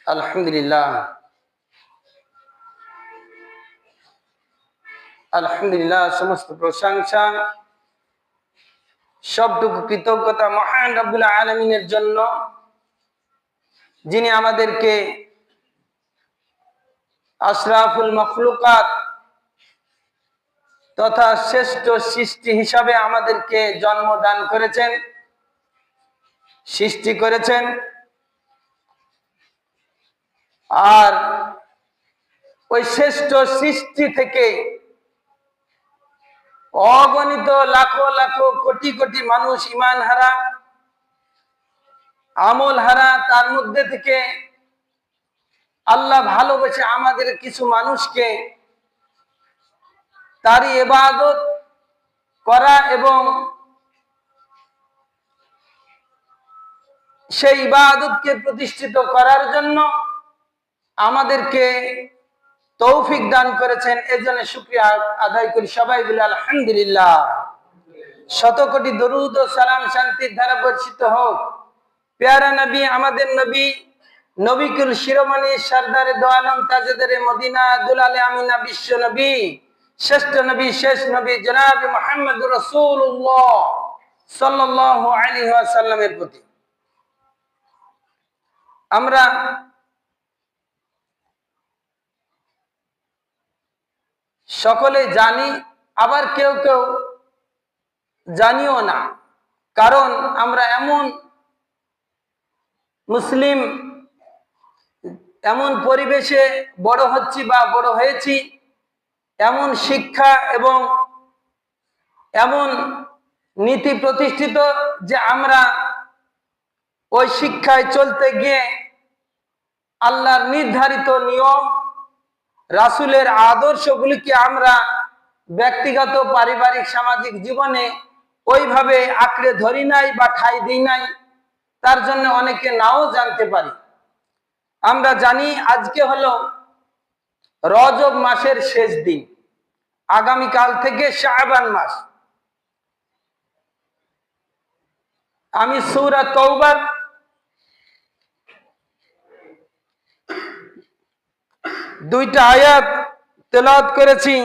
আলহামদুলিল্লাহ আলহামদুলিল্লাহ সমস্ত প্রশংসা সবটুকু কৃতজ্ঞতা মহান রব্বুল আলামিনের জন্য, যিনি আমাদেরকে আশরাফুল মখলুকাত তথা শ্রেষ্ঠ সৃষ্টি হিসাবে আমাদেরকে জন্মদান করেছেন, সৃষ্টি করেছেন। আর ওই শ্রেষ্ঠ সৃষ্টি থেকে অগণিত লাখো লাখো কোটি কোটি মানুষ ঈমান হারা, আমল হারা, তার মধ্যে থেকে আল্লাহ ভালোবেসে আমাদের কিছু মানুষকে তারই ইবাদত করা এবং সেই ইবাদতকে প্রতিষ্ঠিত করার জন্য আমাদেরকে তৌফিক দান করেছেন। এজন্য শুকরিয়া আদায় করি সবাই বলে আলহামদুলিল্লাহ। শত কোটি দরুদ ও সালাম শান্তির ধারা বর্ষিত হোক পেয়ারা নবী, আমাদের নবী, নবীকুল শিরোমণি সরদারে দো আলম তাজদারে মদিনা দুলালে আমিনা বিশ্ব নবী, শ্রেষ্ঠ নবী, শেষ নবী জনাব মুহাম্মদুর রাসূলুল্লাহ সাল্লাল্লাহু আলাইহি ওয়াসাল্লামের প্রতি। আমরা সকলে জানি, আবার কেউ কেউ জানিও না, কারণ আমরা এমন মুসলিম, এমন পরিবেশে বড় হচ্ছি বা বড় হয়েছি, এমন শিক্ষা এবং এমন নীতি প্রতিষ্ঠিত যে আমরা ওই শিক্ষায় চলতে গিয়ে আল্লাহর নির্ধারিত নিয়ম, রাসূলের আদর্শগুলিকে আমরা ব্যক্তিগত, পারিবারিক, সামাজিক জীবনে ওইভাবে আঁকড়ে ধরি নাই বা ঠাঁই দিই নাই। তার জন্য অনেকে নাও জানতে পারি। আমরা জানি আজকে হলো রজব মাসের শেষ দিন, আগামীকাল থেকে শাবান মাস। আমি সূরা তাওবার 2টা আয়াত তেলাওয়াত করেছি।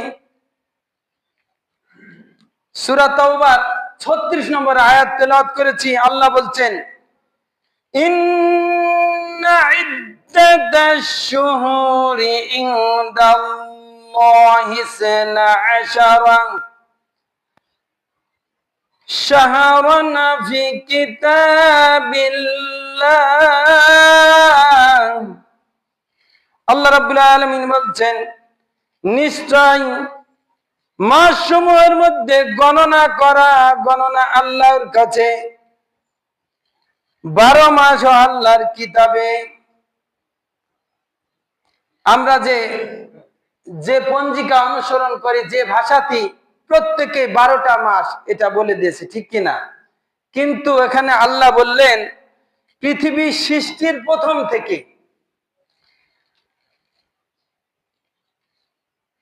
সূরা তাওবার 36 নম্বর আয়াত তেলাওয়াত করেছি। আল্লাহ বলছেন, ইন্না ইদ্দাতাশ শুহুরি ইনদাল্লাহি 12 শাহরান ফি কিতাবিল্লাহ। আল্লাহ রাব্বুল আলামিন বলছেন, নিশ্চয় মাসসমূহের মধ্যে গণনা আল্লাহর কাছে, 12 মাস আল্লাহর কিতাবে। আমরা যে পঞ্জিকা অনুসরণ করি, যে ভাষাটি, প্রত্যেকে 12টা মাস এটা বলে দিয়েছে, ঠিক কিনা? কিন্তু এখানে আল্লাহ বললেন পৃথিবী সৃষ্টির প্রথম থেকে।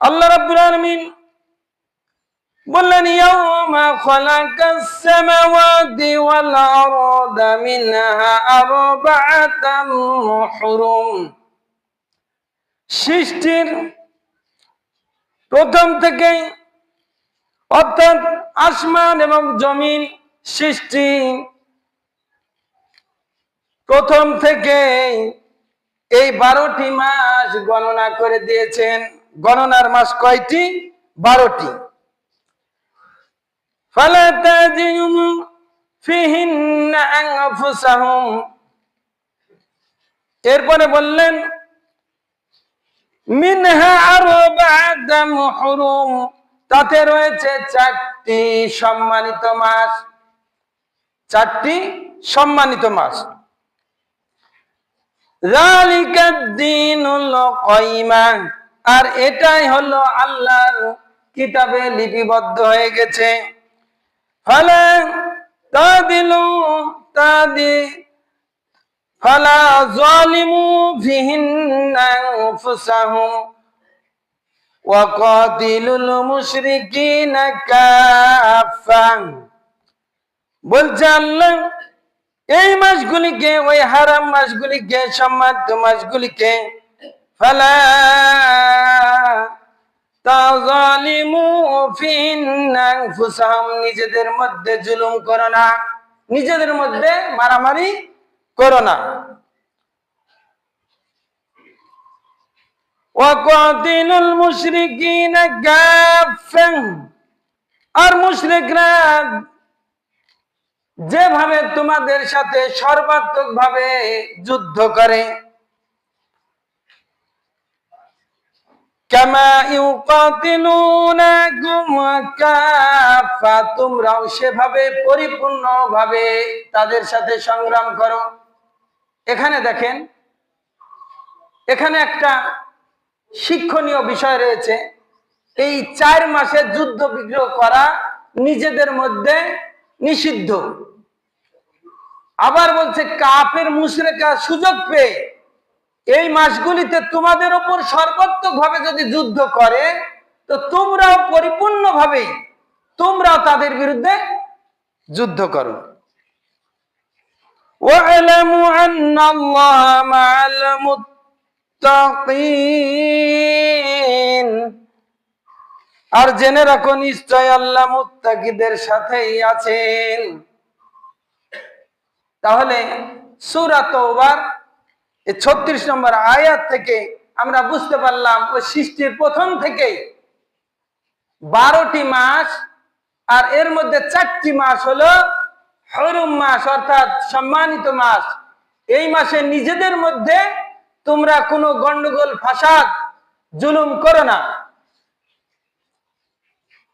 আল্লাহ রাব্বুল আলামিন বললেন, ইয়াউমা খালাকাস সামাওয়াতি ওয়াল আরদা মিনহা আরবাআতাম হুরুম। সৃষ্টির প্রথম থেকেই, অর্থাৎ আসমান এবং জমিন সৃষ্টি প্রথম থেকে এই 12টি মাস গণনা করে দিয়েছেন। গণনার মাস কয়টি? 12টি। ফালা তাজিমু ফিহিন্না আনফুসাহুম। এরপরে বললেন, মিনহা আরবাআতাম হুরুম, তাতে রয়েছে 4টি সম্মানিত মাস। 4টি সম্মানিত মাস। যালিকাদ দীনুল কাইয়্যিমা, আর এটাই হলো আল্লাহর কিতাবে লিপিবদ্ধ হয়ে গেছে। ফালা যালিমু ফিহিন্না আনফুসাহুম ওয়া কাতিলুল মুশরিকিনা কাফা। বলছে আল্লাহ, এই মাসগুলিকে, ওই হারাম মাসগুলিকে, সম্মানিত মাসগুলিকে ফালা তাযালিমু ফিহিন্না আনফুসাহুম, নিজেদের মধ্যে জুলুম করো না, নিজেদের মধ্যে মারামারি করো না। ওয়াকাতিলুল মুশরিকিনা কাফফা, আর মুশরিকরা যেভাবে তোমাদের সাথে সর্বাত্মকভাবে যুদ্ধ করে, কামা ইউকাতিলুনাকুম কাফা, তোমরাও সেভাবে পরিপূর্ণভাবে তাদের সাথে সংগ্রাম করো। এখানে দেখেন, এখানে একটা শিক্ষণীয় বিষয় রয়েছে। এই 4 মাসে যুদ্ধ বিগ্রহ করা নিজেদের মধ্যে নিষিদ্ধ। আবার বলছে কাফের মুশরিকরা সুযোগ পেয়ে এই মাসগুলিতে তোমাদের উপর সর্বাত্মকভাবে যদি যুদ্ধ করে, তো তোমরাও পরিপূর্ণভাবে তোমরাও তাদের বিরুদ্ধে যুদ্ধ করো। ওয়া'লামু আন্নাল্লাহা মা'আল মুত্তাকিন, আর জেনে রাখো নিশ্চয় আল্লাহ মুত্তাকিদের সাথেই আছেন। তাহলে সূরা তাওবার 36 নম্বর আয়াত থেকে আমরা বুঝতে পারলাম, ওই সৃষ্টির প্রথম থেকে 12টি মাস, আর এর মধ্যে 4টি মাস হলো হুরুম মাস, অর্থাৎ সম্মানিত মাস। এই মাসে নিজেদের মধ্যে তোমরা কোনো গন্ডগোল ফাসাদ জুলুম করো না।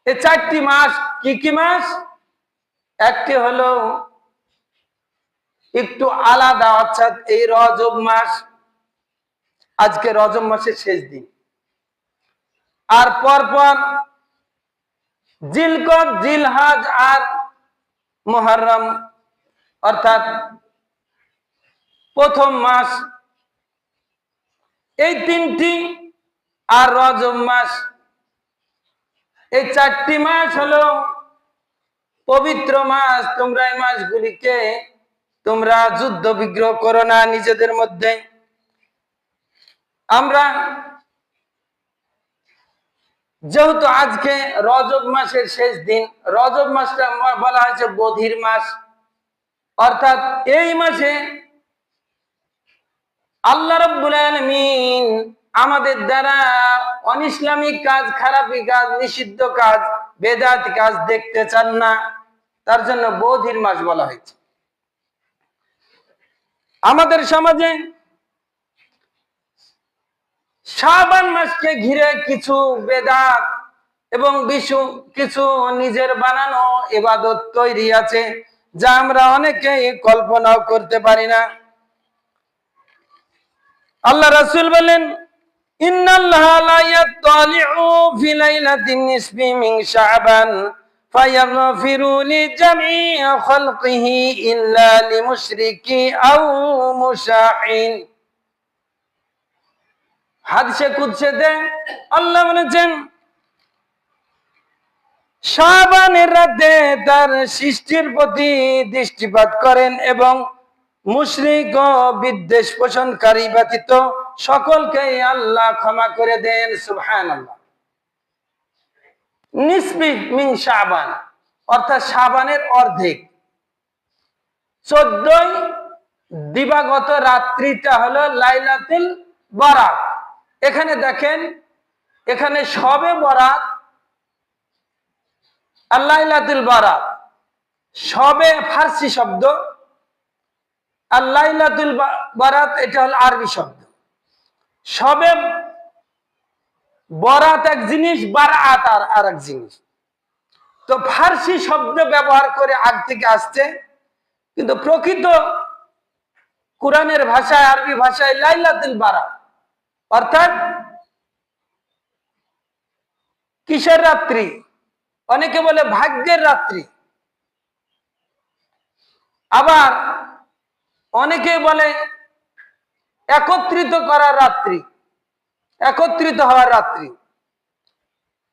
এই 4টি মাস কি কি মাস? একটি হলো একটু আলাদা, অর্থাৎ এই রজব মাস, আজকে রজব মাসের শেষ দিন। আর পরপর জিলকদ, জিলহাজ আর মুহররম, অর্থাৎ প্রথম মাস, এই 3টি, আর রজব মাস। এই 4টি মাস হলো পবিত্র মাস। তোমরা এই মাসগুলিকে তোমরা যুদ্ধ বিগ্রহ করো না নিজেদের মধ্যে। আমরা যেহেতু আজকে রজব মাসের শেষ দিন, রজব মাসটা বলা হয়েছে বধির মাস, অর্থাৎ এই মাসে আল্লাহ রাব্বুল আলামিন আমাদের দ্বারা অনিসলামিক কাজ, খারাপি কাজ, নিষিদ্ধ কাজ, বেদাত কাজ দেখতে চান না, তার জন্য বধির মাস বলা হয়েছে। আমাদের সমাজে শাবান মাসকে ঘিরে কিছু বেদাত এবং কিছু নিজের বানানো ইবাদত তৈরি আছে, যা আমরা অনেকেই কল্পনাও করতে পারি না। আল্লাহ রাসূল বলেন, ইন্নাল্লাহা লা ইয়াত্তালিউ ফি লাইলাতিন নিসফি মিন শাবান ফায়াগফিরু লিজামি'i খালকিহি ইল্লা লিমুশরিকি আও মুশাহিন। হাদিসে কুদসিতে আল্লাহ বলেছেন, শাবানের রাতে তার সৃষ্টির প্রতি দৃষ্টিপাত করেন এবং মুশরিক ও বিদ্বেষ পোষণকারী ব্যতীত সকলকেই আল্লাহ ক্ষমা করে দেন। সুবহানাল্লাহ। নিসফি মিন শাবান, অর্থাৎ শাবানের অর্ধেক, 14 দিবাগত রাত্রিটা হলো লাইলাতুল বারাত। এখানে দেখেন, এখানে শবে বরাত আর লাইলাতুল বারাত, শবে ফার্সি শব্দ, আর লাইলাতুল বারাত এটা হলো আরবি শব্দ। শবে বরাত এক জিনিস, বারাত আর এক জিনিস। তো ফার্সি শব্দ ব্যবহার করে আগ থেকে আসছে, কিন্তু প্রকৃত কোরআনের ভাষায়, আরবি ভাষায় লাইলাতুল বারাত অর্থাৎ কিসের রাত্রি? অনেকে বলে ভাগ্যের রাত্রি, আবার অনেকে বলে একত্রিত করার রাত্রি, একত্রিত হওয়ার রাত্রি।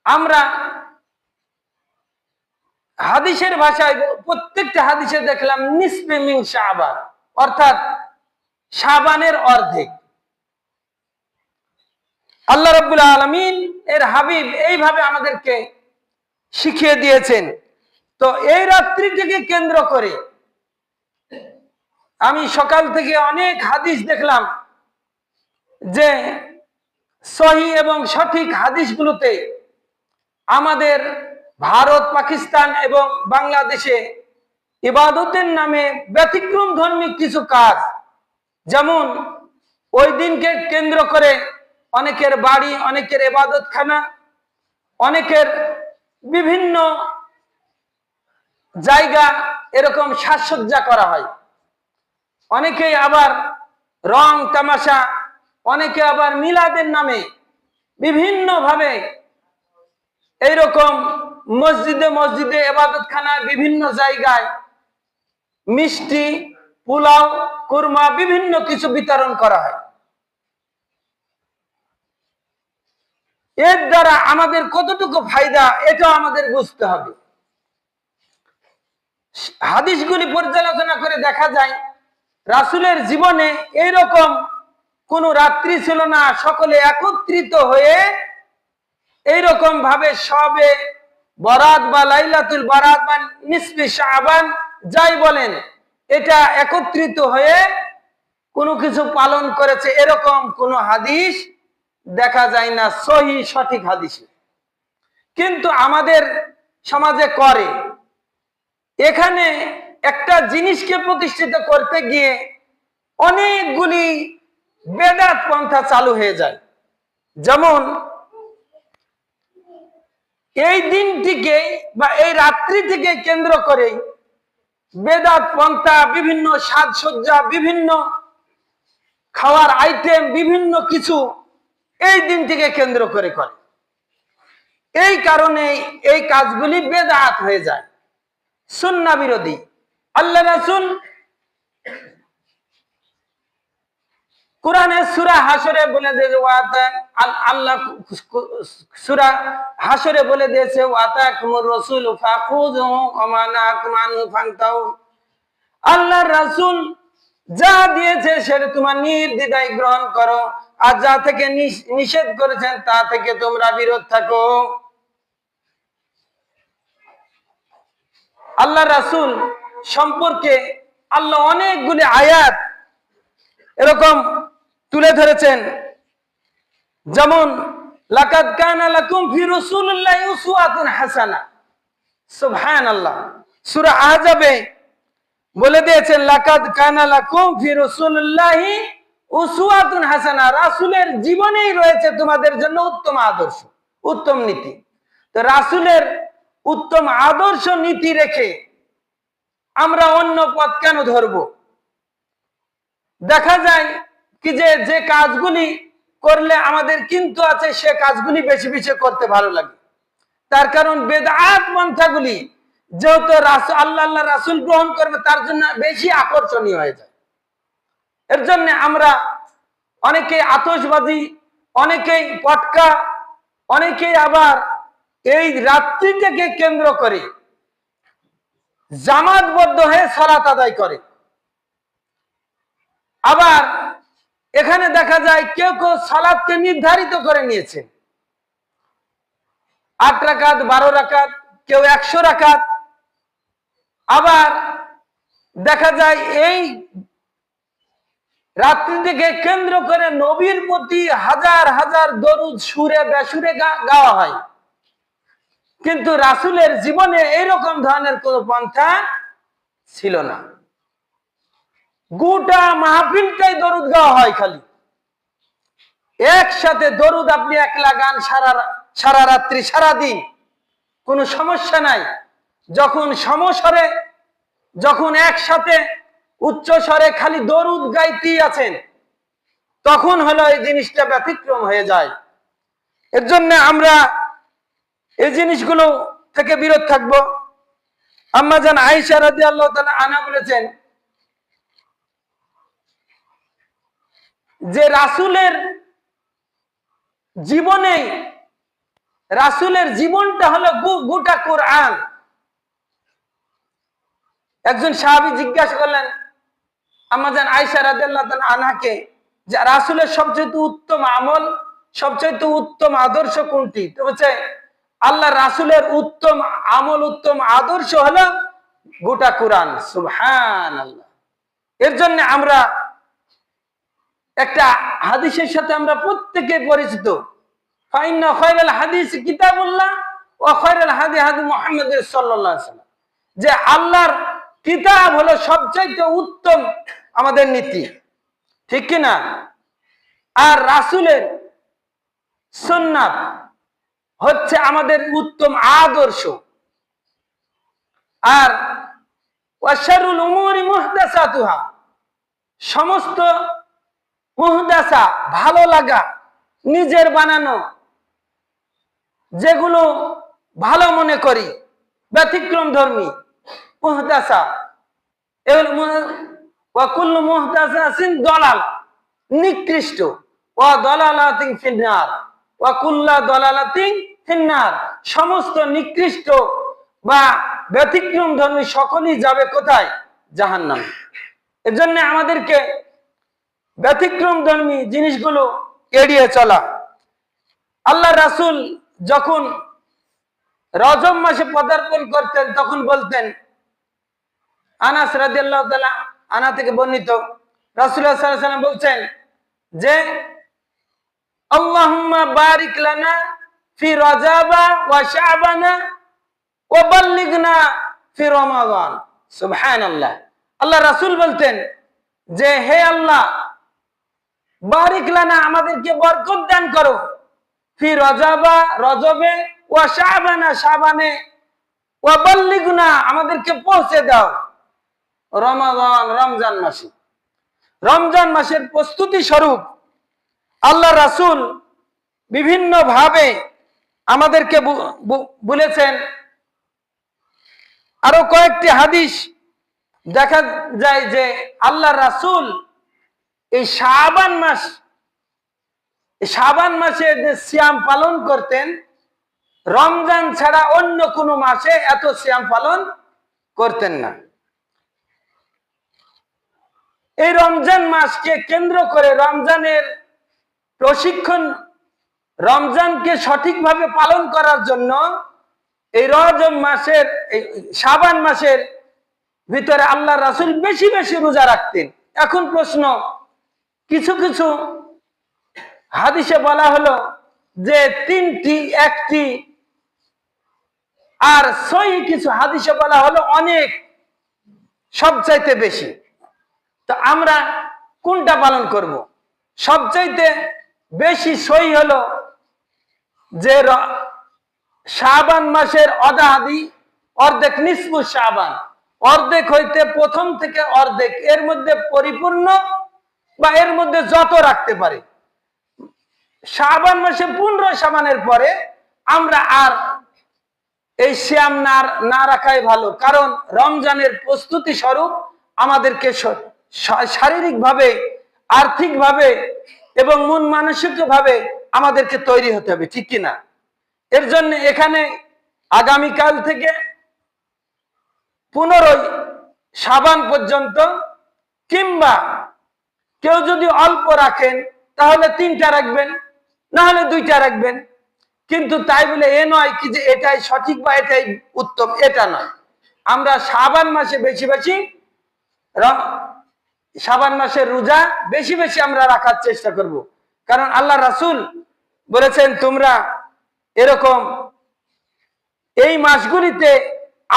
আমরা হাদিসের ভাষায় প্রত্যেকটা হাদিসে দেখলাম নিসফে মিন শাবান, অর্থাৎ শাবানের অর্ধেক। আল্লাহ রাব্বুল আলামিন এর হাবিব এইভাবে আমাদেরকে শিখিয়ে দিয়েছেন। তো এই রাত্রিটিকে কেন্দ্র করে আমি সকাল থেকে অনেক হাদিস দেখলাম যে সহিহ এবং সঠিক হাদিসগুলোতে আমাদের ভারত, পাকিস্তান এবং বাংলাদেশে ইবাদতের নামে ব্যতিক্রম ধর্মী কিছু কাজ, যেমন ওই দিনকে কেন্দ্র করে অনেকের বাড়ি, অনেকের ইবাদতখানা, অনেকের বিভিন্ন জায়গা এরকম সাজসজ্জা করা হয়। অনেকেই আবার রং তামাশা, অনেকে আবার মিলাদের নামে বিভিন্ন ভাবে এইরকম মসজিদে মসজিদে ইবাদতখানায় বিভিন্ন জায়গায় মিষ্টি, পোলাও, কুরমা বিভিন্ন কিছু বিতরণ করা হয়। এর দ্বারা আমাদের কতটুকু ফায়দা এটা আমাদের বুঝতে হবে। হাদিসগুলি পর্যালোচনা করে দেখা যায় রাসূলের জীবনে এইরকম কোন রাত্রি ছিল না, সকলে একত্রিত হয়ে এইরকম ভাবে সবে বরাত বা লাইলাতুল বারাত বা নিসফে শাবান যাই বলেন, এটা একত্রিত হয়ে কোনো কিছু পালন করেছে এরকম কোন হাদিস দেখা যায় না সহিহ সঠিক হাদিসে। কিন্তু আমাদের সমাজে করে। এখানে একটা জিনিসকে প্রতিষ্ঠিত করতে গিয়ে অনেকগুলি বেদাত পন্থা চালু হয়ে যায়। যেমন এই দিনটিকে বা এই রাত্রিটিকে কেন্দ্র করে বেদাত পন্থা, বিভিন্ন সাজসজ্জা, বিভিন্ন খাওয়ার আইটেম, বিভিন্ন কিছু এই দিনটিকে কেন্দ্র করে করে। এই কারণে এই কাজগুলি বেদাত হয়ে যায়, সুন্নাহ বিরোধী। আল্লাহ রাসূল কোরআনে সূরা হাশরে বলে দিয়েছে, আল্লাহ সূরা হাশরে বলে দিয়েছে, ওয়াতাকুমুর রাসূল ফাখুযুহু ওয়া মা নাহাকুম আনহু ফান্তাহু। আল্লাহর রাসূল যা দিয়েছে সেটা তোমরা নির্দ্বিধায় গ্রহণ করো, আর যা থেকে নিষেধ করেছেন তা থেকে তোমরা বিরত থাকো। আল্লাহ রাসূল সম্পর্কে আল্লাহ অনেকগুলি আয়াত এরকম তুলে ধরেছেন, যেমন লাকাদ কানা লাকুম ফি রাসূলিল্লাহি উসওয়াতুন হাসানাহ। সুবহানাল্লাহ, সূরা আহজাবে বলে দিয়েছেন লাকাদ কানা লাকুম ফি রাসূলিল্লাহি উসওয়াতুন হাসানাহ, রাসূলের জীবনেই রয়েছে তোমাদের জন্য উত্তম আদর্শ, উত্তম নীতি। তো রাসূলের উত্তম আদর্শ নীতি রেখে আমরা অন্য পথ কেন ধরব? দেখা যায় কি যে কাজগুলি করলে আমাদের কিন্তু আছে সে কাজগুলি বেশি বেশি করতে ভালো লাগে। তার কারণ বেদআত পন্থাগুলি যেহেতু আল্লাহ রাসূল গ্রহণ করবে তার জন্য বেশি আকর্ষণীয় হয়ে যায়। এর জন্য আমরা অনেকেই আতশবাজি, অনেকেই পটকা, অনেকেই আবার এই রাত্রিটাকে কেন্দ্র করে জামাতবদ্ধ হয়ে সালাত আদায় করে। আবার এখানে দেখা যায় কেউ কেউ সালাতকে নির্ধারিত করে নিয়েছে, 8 রাকাত, 12 রাকাত, কেউ 100 রাকাত। আবার দেখা যায় এই রাত্রিটিকে কেন্দ্র করে নবীর প্রতি হাজার হাজার দরুদ সুরে বেসুরে গাওয়া হয়, কিন্তু রাসূলের জীবনে এইরকম ধরনের কোন পন্থা ছিল না। গোটা মাহফিলটাই দরুদ গাওয়া হয়, খালি একসাথে দরুদ আপনি একলা গান সারা রাত্রি সারা দিন কোনো সমস্যা নাই। যখন সমস্বরে, যখন একসাথে উচ্চ স্বরে খালি দরুদ গাইতেই আছেন, তখন হলো এই জিনিসটা ব্যতিক্রম হয়ে যায়। এর জন্য আমরা এই জিনিসগুলো থেকে বিরত থাকব। আম্মা জান আয়েশা রাদিয়াল্লাহু তাআলা আনহা বলেছেন যে রাসূলের জীবনটা হলো গোটা কোরআন। একজন সাহাবী জিজ্ঞাসা করলেন আম্মা জান আয়েশা রাদিয়াল্লাহু তাআলা আনহাকে যে রাসূলের সবচেয়ে উত্তম আমল, সবচেয়ে উত্তম আদর্শ কোনটি? তো বলছে আল্লাহ রাসূলের উত্তম আমল, উত্তম আদর্শ হলো গোটা কোরআন। সুবহানাল্লাহ। এর জন্য আমরা একটা হাদিসের সাথে আমরা প্রত্যেকে পরিচিত, ফাইন্না খায়রাল হাদিস কিতাবুল্লাহ ওয়া খায়রাল হাদি হাদি মুহাম্মদ সাল্লাল্লাহু আলাইহি ওয়াসাল্লাম, যে আল্লাহর কিতাব হলো সবচেয়ে উত্তম আমাদের নীতি, ঠিক কি না? আর রাসূলের সুন্নাত হচ্ছে আমাদের উত্তম আদর্শ। আর ওয়াশারুল উমুরি মুহদাসাতুহা, সমস্ত মুহদাসা ভালো লাগা, নিজের বানানো, যেগুলো ভালো মনে করি ব্যতিক্রম ধর্মী মুহদাসা, ওয়া কুল্লু মুহদাসাতিন দালাল, নিকৃষ্ট, ওয়া দালালাতিন ফিন্নার ওয়া কুল্লু দালালাতিন ফিন্নার, সমস্ত নিকৃষ্ট বা ব্যতিক্রম ধর্মী সকলেই যাবে কোথায়? জাহান্নামে। এজন্য আমাদেরকে ব্যতিক্রম ধর্মী জিনিসগুলো এড়িয়ে চলা। আল্লাহ রাসূল যখন রজব মাসে পদার্পণ করতেন তখন বলতেন, আনাস রাদিয়াল্লাহু তাআলা আনা থেকে বর্ণিত, রাসূলুল্লাহ সাল্লাল্লাহু আলাইহি ওয়াসাল্লাম বলছেন যে আল্লাহুম্মা বারিক লানা ফি রাজাবা ওয়া শাবানা ওয়া বাল্লিগনা ফি রমাদান। সুবহানাল্লাহ। আল্লাহ রাসূল বলতেন যে হে আল্লাহ, বারিক লানা, আমাদেরকে বরকত দান করো, ফি রাজাবা, রজবে, ওয়া শাবানা, শাবানে, ওয়া বাল্লিগনা, আমাদেরকে পৌঁছে দাও রমাদান, রমজান মাসে। রমজান মাসের প্রস্তুতি স্বরূপ আল্লাহ রাসূল বিভিন্ন ভাবে আমাদেরকে বলেছেন। আরো কয়েকটি হাদিস দেখা যায় যে আল্লাহ রাসূল এই শাবান মাসে যে সিয়াম পালন করতেন, রমজান ছাড়া অন্য কোনো মাসে এত সিয়াম পালন করতেন না। এই রমজান মাসকে কেন্দ্র করে রমজানের প্রশিক্ষণ, রমজানকে সঠিকভাবে পালন করার জন্য এই রজব মাসের, এই শাবান মাসের ভিতরে আল্লাহ রাসূল বেশি বেশি রোজা রাখতেন। এখন প্রশ্ন, কিছু কিছু হাদিসে বলা হলো যে 3টি, 1টি, আর সহিহ কিছু হাদিসে বলা হলো অনেক, সবচাইতে বেশি। তো আমরা কোনটা পালন করব? সবচাইতে বেশি সহিহ হলো যে শাবান মাসের অর্ধাদি, অর্ধেক, নিসফু শাবান, অর্ধেক হইতে প্রথম থেকে অর্ধেক, এর মধ্যে পরিপূর্ণ বা এর মধ্যে যত রাখতে পারে। শাবান মাসে 15 শাবানের পরে আমরা আর এই সিয়াম না রাখাই ভালো, কারণ রমজানের প্রস্তুতি স্বরূপ আমাদেরকে শারীরিকভাবে, আর্থিকভাবে এবং মন মানসিকভাবে আমাদেরকে তৈরি হতে হবে, ঠিক কিনা? এর জন্য এখানে আগামীকাল থেকে 15 শাবান পর্যন্ত, কিংবা কেউ যদি অল্প রাখেন তাহলে 3টা রাখবেন, না হলে 2টা রাখবেন। কিন্তু তাই বলে এ নয় কি যে এটাই সঠিক বা এটাই উত্তম, এটা নয়। আমরা শাবান মাসে বেশি বেশি, শাবান মাসের রোজা বেশি বেশি আমরা রাখার চেষ্টা করব, কারণ আল্লাহ রাসূল বলেছেন তোমরা এরকম এই মাসগুলিতে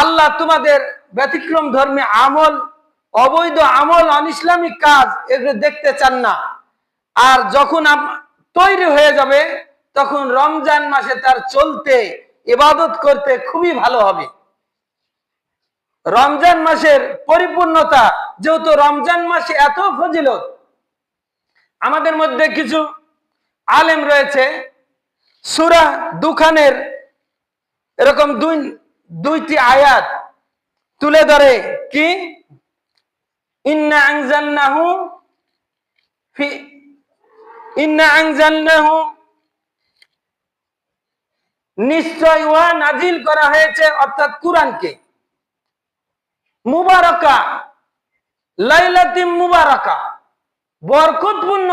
আল্লাহ তোমাদের ব্যতিক্রম ধর্মী আমল, অবৈধ আমল, অনিসলামিক কাজ এগুলো দেখতে চান না। আর যখন তৈরি হয়ে যাবে তখন রমজান মাসে তার চলতে, ইবাদত করতে খুবই ভালো হবে। রমজান মাসের পরিপূর্ণতা, যেহেতু রমজান মাসে এত ফজিলত, আমাদের মধ্যে কিছু আলেম রয়েছে সূরা দুখানের এরকম দুইটি আয়াত তুলে ধরে, কি ইন্না আনজালনাহু, নিশ্চয় ওয়া নাজিল করা হয়েছে, অর্থাৎ কুরআনকে, মুবারাকা, লাইলাতুল মুবারাকা, বরকতপূর্ণ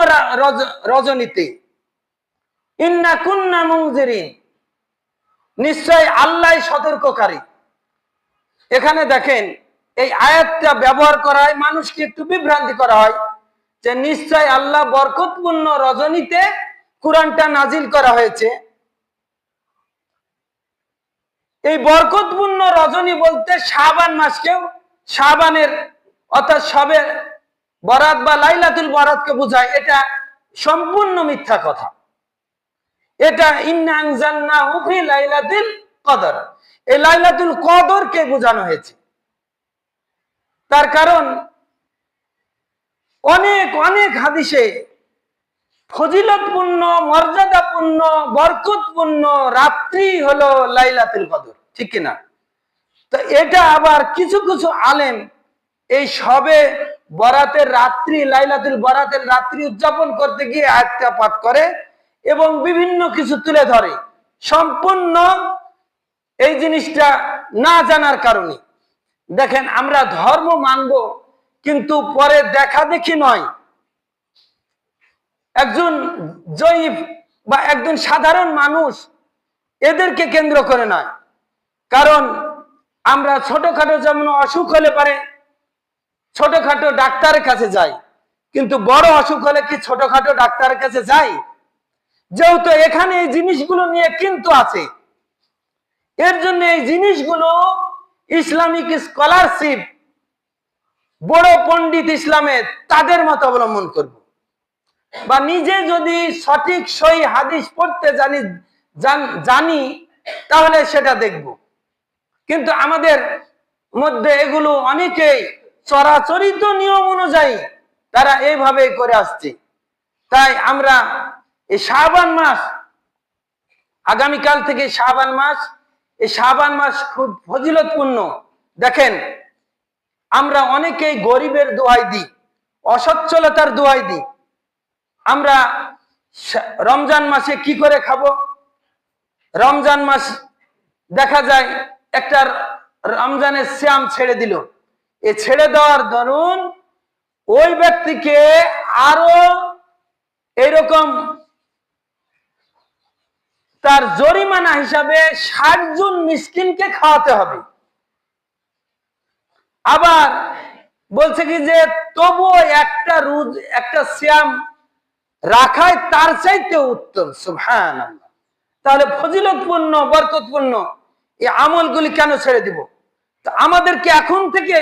রজনীতে, ইন্না কুন্না মুনজিরিন, নিশ্চয় আল্লাহ সতর্ককারী। এখানে দেখেন এই আয়াতটা ব্যবহার করা হয়, মানুষকে একটু বিভ্রান্তি করা হয় যে নিশ্চয় আল্লাহ বরকতপূর্ণ রজনীতে কুরআনটা নাজিল করা হয়েছে। এই বরকতপূর্ণ রজনী বলতে শাবান মাসকেও, শাবানের অর্থাৎ শবে বরাত বা লাইলাতুল বরাতকে বোঝায়। এটা সম্পূর্ণ মিথ্যা কথা। এটা ইন্না আনজালনাহু ফি লাইলাতুল কদর, এই লাইলাতুল কদরকে বোঝানো হয়েছে। তার কারণ অনেক অনেক হাদিসে ফজিলতপূর্ণ, মর্যাদাপূর্ণ, বরকতপূর্ণ রাত্রি হলো লাইলাতুল কদর, ঠিক কিনা? তো এটা আবার কিছু কিছু আলেম এই সবে বরাতের রাত্রি, লাইলাতুল বরাতের রাত্রি উদযাপন করতে গিয়ে আয়াতটা পাঠ করে এবং বিভিন্ন কিছু তুলে ধরে, সম্পূর্ণ এই জিনিসটা না জানার কারণে। দেখেন, আমরা ধর্ম মানব কিন্তু পরে দেখা দেখি নয়, একজন জয়ীফ বা একজন সাধারণ মানুষ এদেরকে কেন্দ্র করে নয়। কারণ আমরা ছোটখাটো যেমন অসুখ হলে পারে ছোটখাটো ডাক্তারের কাছে যাই, কিন্তু বড় অসুখ হলে কি ছোটখাটো ডাক্তারের কাছে যাই? যেহেতু এখানে এই জিনিসগুলো নিয়ে কিন্তু আছে, এর জন্য এই জিনিসগুলো ইসলামিক স্কলারশিপ, বড় পণ্ডিত ইসলামের তাদের মত অবলম্বন করব, বা নিজে যদি সঠিক সহি হাদিস পড়তে জানি তাহলে সেটা দেখব। কিন্তু আমাদের মধ্যে এগুলো অনেকেই চরাচরিত নিয়ম অনুযায়ী তারা এইভাবে করে আসছে। তাই আমরা এই শাবান মাস, আগামীকাল থেকে শাবান মাস, এই শাবান মাস খুব ফজিলতপূর্ণ। দেখেন, আমরা অনেকেই গরিবের দোহাই দিই, অসচ্ছলতার দোহাই দিই। আমরা রমজান মাসে কি করে খাবো? রমজান মাস দেখা যায় একটা রমজানের সিয়াম ছেড়ে দিল, এ ছেড়ে দেওয়ার দরুন ওই ব্যক্তিকে আরো এরকম তার জরিমানা হিসাবে 60 জন মিসকিনকে খাওয়াতে হবে। আবার বলছে কি যে তবুও একটা সিয়াম রাখায় তার চাইতে উত্তম। সুবহানাল্লাহ। তাহলে ফজিলতপূর্ণ, বরকতপূর্ণ এই আমলগুলি কেন ছেড়ে দিব? তো আমাদেরকে এখন থেকে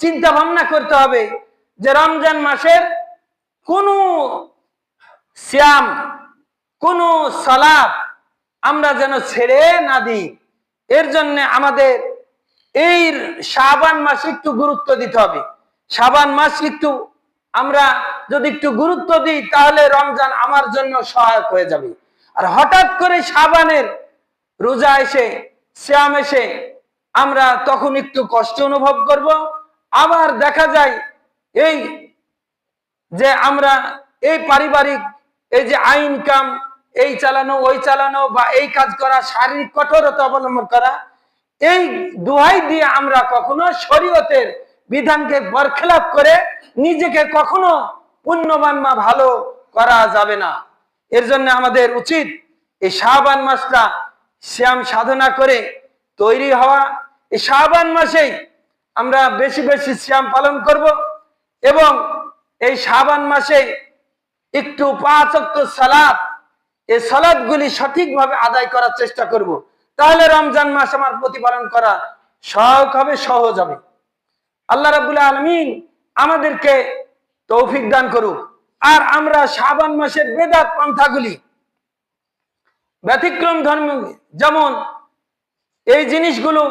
চিন্তা ভাবনা করতে হবে যে রমজান মাসের কোন সিয়াম, কোন সালাত আমরা যেন ছেড়ে না দিই। এর জন্য আমাদের এই শাবান মাসে একটু গুরুত্ব দিতে হবে। শাবান মাস একটু আমরা যদি একটু গুরুত্ব দিই তাহলে রমজান আমার জন্য সহায়ক হয়ে যাবে। আর হঠাৎ করে শাবানের রোজা এসে, সিয়াম এসে আমরা তখন একটু কষ্ট অনুভব করব। আবার দেখা যায় এই যে আমরা এই পারিবারিক এই যে আইন কাম, এই চালানো ওই চালানো বা এই কাজ করা, শারীরিক কঠোরতা অবলম্বন করা, এই দোহাই দিয়ে আমরা কখনো শরীয়তের বিধানকে বরখেলাপ করে নিজেকে কখনো পুণ্যবান বা ভালো করা যাবে না। এর জন্য আমাদের উচিত এই শাবান মাসটা শ্যাম সাধনা করে তৈরি হওয়া। এই শাবান মাসেই আমরা বেশি বেশি শ্যাম পালন করব এবং এই শাবান মাসে একটু 5 ওয়াক্ত সালাত, এই সালাতগুলি সঠিকভাবে আদায় করার চেষ্টা করব। তাহলে রমজান মাস আমার প্রতিপালন করা সহজ হবে, সহজ হবে। আল্লাহ রাব্বুল আলামিন আমাদেরকে তৌফিক দান করুক। আর আমরা শাবান মাসের বেদাত পন্থাগুলি, ব্যতিক্রম ধর্ম, যেমন এই জিনিসগুলো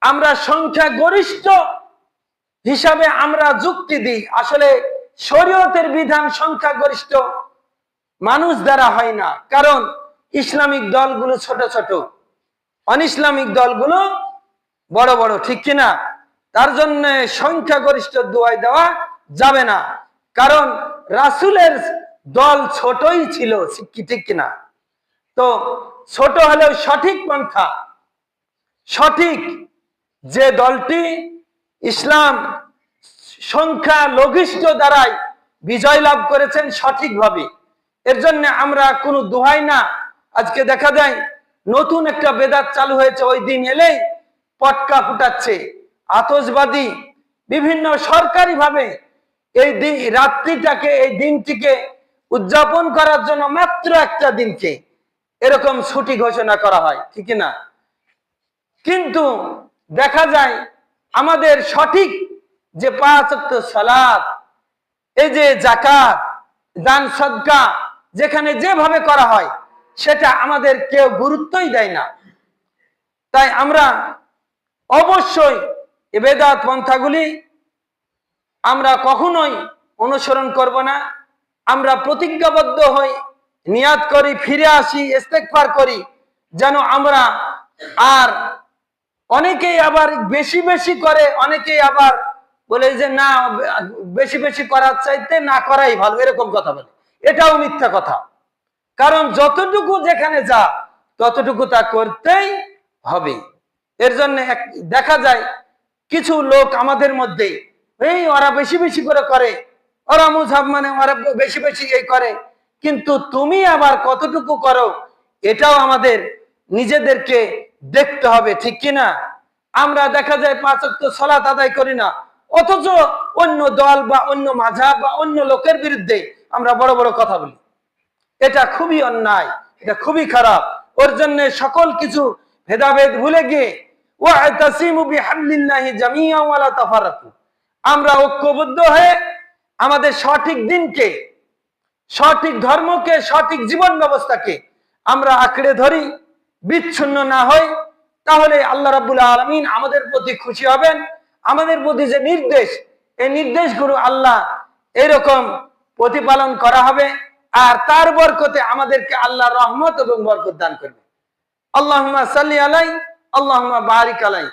আমরা সংখ্যা গরিষ্ঠ হিসাবে আমরা যুক্তি দিই। আসলে শরীয়তের বিধান সংখ্যা গরিষ্ঠ মানুষ দ্বারা হয় না, কারণ ইসলামিক দলগুলো ছোট ছোট, অনইসলামিক দলগুলো বড় বড়, ঠিক কিনা? তার জন্য সংখ্যাগরিষ্ঠ দোয়াই দেওয়া যাবে না, কারণ রাসূলের দল ছোটই ছিল, ঠিক কিনা? তো ছোট হলেও সঠিক পন্থা, সঠিক যে দলটি ইসলাম সংখ্যা লঘিষ্ঠ দ্বারাই বিজয় লাভ করেছেন সঠিকভাবে। এর জন্য আমরা কোনো দোহাই না। আজকে দেখা যায় নতুন একটা বেদাত চালু হয়েছে, ওই দিন এলেই পটকা ফুটাচ্ছে, আতশবাদী, বিভিন্ন সরকারি ভাবে এই রাত্রিটাকে, এই দিনটিকে উদযাপন করার জন্য মাত্র একটা দিনকে এরকম ছুটি ঘোষণা করা হয়, ঠিক না? কিন্তু দেখা যায় আমাদের সঠিক যে 5 ওয়াক্ত সালাত, এই যে যাকাত, দান সদকা যেখানে যেভাবে করা হয় সেটা আমাদের কেউ গুরুত্বই দেয় না। তাই আমরা অবশ্যই এই বেদাত পন্থাগুলি আমরা কখনোই অনুসরণ করব না। আমরা প্রতিজ্ঞাবদ্ধ হই, নিয়াত করি, ফিরে আসি, ইস্তেগফার করি, যেন আমরা আর, অনেকেই আবার বেশি বেশি করে, অনেকেই আবার বলে যে না, বেশি বেশি করার চাইতে না করাই ভালো, এরকম কথা বলে। এটাও মিথ্যা কথা। কারণ যতটুকু যেখানে যা ততটুকু তা করতেই হবে। এর জন্য দেখা যায় কিছু লোক আমাদের মধ্যে, এই ওরা বেশি বেশি করে, ওরা মুজাব মানে ওরা বেশি বেশি এই করে, কিন্তু তুমি আবার কতটুকু করো এটাও আমাদের নিজেদেরকে দেখতে হবে, ঠিক কিনা? আমরা দেখা যায় 5 ওয়াক্ত সালাত আদায় করি না, অথচ অন্য দল বা অন্য মাযহাব বা অন্য লোকের বিরুদ্ধে আমরা বড় বড় কথা বলি। এটা খুবই অন্যায়, এটা খুবই খারাপ। ওর জন্য সকল কিছু ভেদাভেদ ভুলে গিয়ে ওয়াতাসিমু বিহাবলিল্লাহি জামিআন ওয়া লা তাফাররাকু, আমরা ঐক্যবদ্ধ হয়ে আমাদের সঠিক দিনকে, সঠিক ধর্মকে, সঠিক জীবন ব্যবস্থাকে আমরা আঁকড়ে ধরি, বিচ্ছিন্ন না হই। তাহলে আল্লাহ রাব্বুল আলামিন আমাদের প্রতি খুশি হবেন। আমাদের প্রতি যে নির্দেশ, এই নির্দেশগুলো আল্লাহ এরকম প্রতিপালন করা হবে, আর তার বরকতে আমাদেরকে আল্লাহ রহমত এবং বরকত দান করবে। আল্লাহুম্মা সাল্লি আলাই, আল্লাহুম্মা বারিক আলাই।